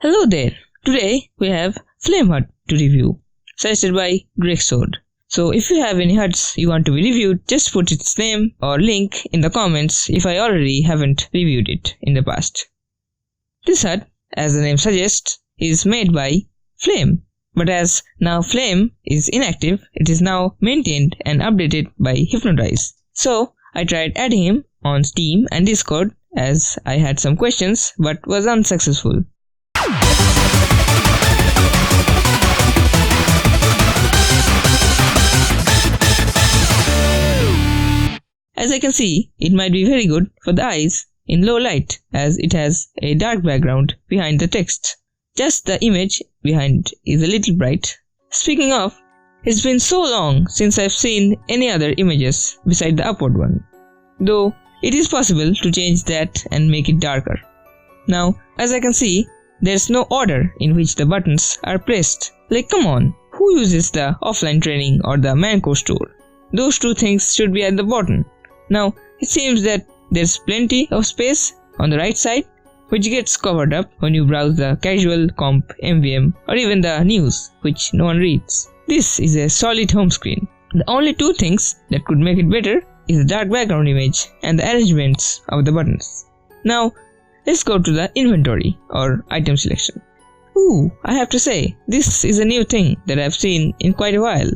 Hello there, today we have Flame HUD to review, suggested by Greg Sword. So if you have any HUDs you want to be reviewed, just put its name or link in the comments if I already haven't reviewed it in the past. This HUD, as the name suggests, is made by Flame, but as now Flame is inactive, it is now maintained and updated by Hypnotize. So I tried adding him on Steam and Discord as I had some questions but was unsuccessful. As I can see, it might be very good for the eyes in low light as it has a dark background behind the text. Just the image behind is a little bright. Speaking of, it's been so long since I've seen any other images beside the upward one, though it is possible to change that and make it darker. Now, as I can see, there's no order in which the buttons are pressed. Like, come on, who uses the offline training or the Manco store? Those two things should be at the bottom. Now, it seems that there's plenty of space on the right side, which gets covered up when you browse the casual, comp, MVM, or even the news, which no one reads. This is a solid home screen. The only two things that could make it better is the dark background image and the arrangements of the buttons. Now, let's go to the inventory or item selection. Ooh, I have to say, this is a new thing that I've seen in quite a while.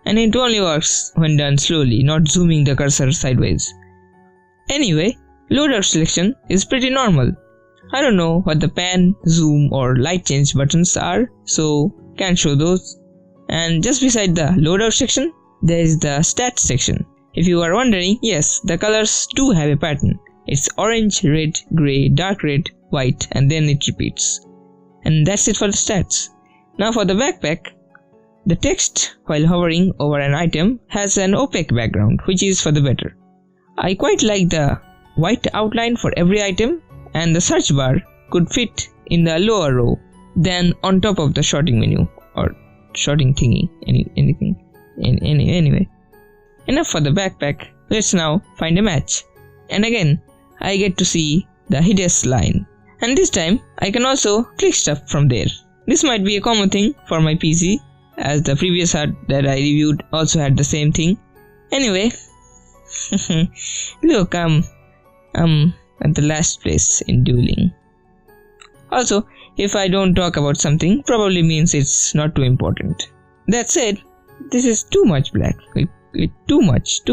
And it only works when done slowly, not zooming the cursor sideways. Anyway, loadout selection is pretty normal. I don't know what the pan, zoom or light change buttons are, so can't show those. And just beside the loadout section, there is the stats section. If you are wondering, yes, the colors do have a pattern. It's orange, red, grey, dark red, white, and then it repeats. And that's it for the stats. Now for the backpack, the text while hovering over an item has an opaque background, which is for the better. I quite like the white outline for every item, and the search bar could fit in the lower row than on top of the sorting menu or sorting thingy, anything. Anyway, enough for the backpack. Let's now find a match. And again, I get to see the Hides line. And this time, I can also click stuff from there. This might be a common thing for my PC, as the previous HUD that I reviewed also had the same thing. Anyway, look, I'm at the last place in dueling. Also, if I don't talk about something, probably means it's not too important. That said, this is too much black. Too much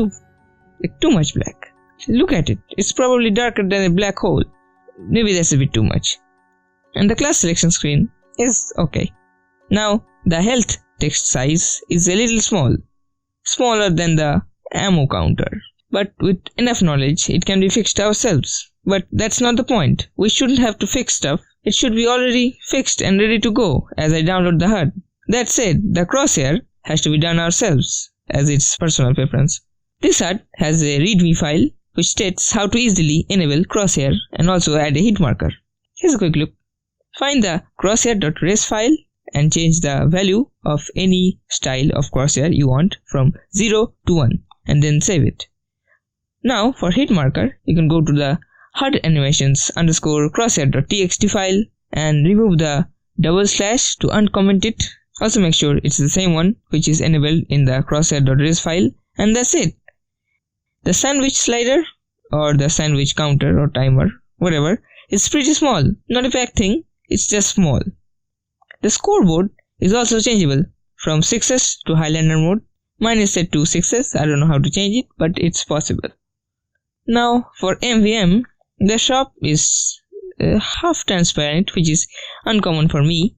black. Look at it, it's probably darker than a black hole. Maybe that's a bit too much. And the class selection screen is okay. Now, the health text size is a little small. Smaller than the ammo counter. But with enough knowledge, it can be fixed ourselves. But that's not the point. We shouldn't have to fix stuff. It should be already fixed and ready to go as I download the HUD. That said, the crosshair has to be done ourselves, as it's personal preference. This HUD has a readme file which states how to easily enable crosshair and also add a hit marker. Here's a quick look. Find the crosshair.res file and change the value of any style of crosshair you want from 0 to 1 and then save it. Now for hit marker, you can go to the HUD animations _ crosshair.txt file and remove the double slash to uncomment it. Also make sure it's the same one which is enabled in the crosshair.res file, and that's it. The sandwich slider or the sandwich counter or timer, whatever, is pretty small. Not a bad thing, it's just small. The scoreboard is also changeable from 6s to Highlander mode. Mine is set to 6s, I don't know how to change it, but it's possible. Now for MVM, the shop is half transparent, which is uncommon for me.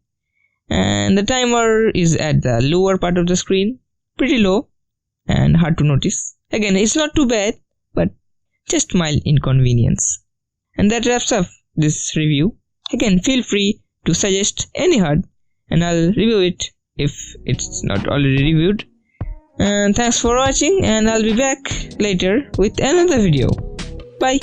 And the timer is at the lower part of the screen, pretty low and hard to notice. Again, it's not too bad, but just mild inconvenience. And that wraps up this review. Again, feel free to suggest any HUD and I'll review it if it's not already reviewed. And thanks for watching, and I'll be back later with another video. Bye!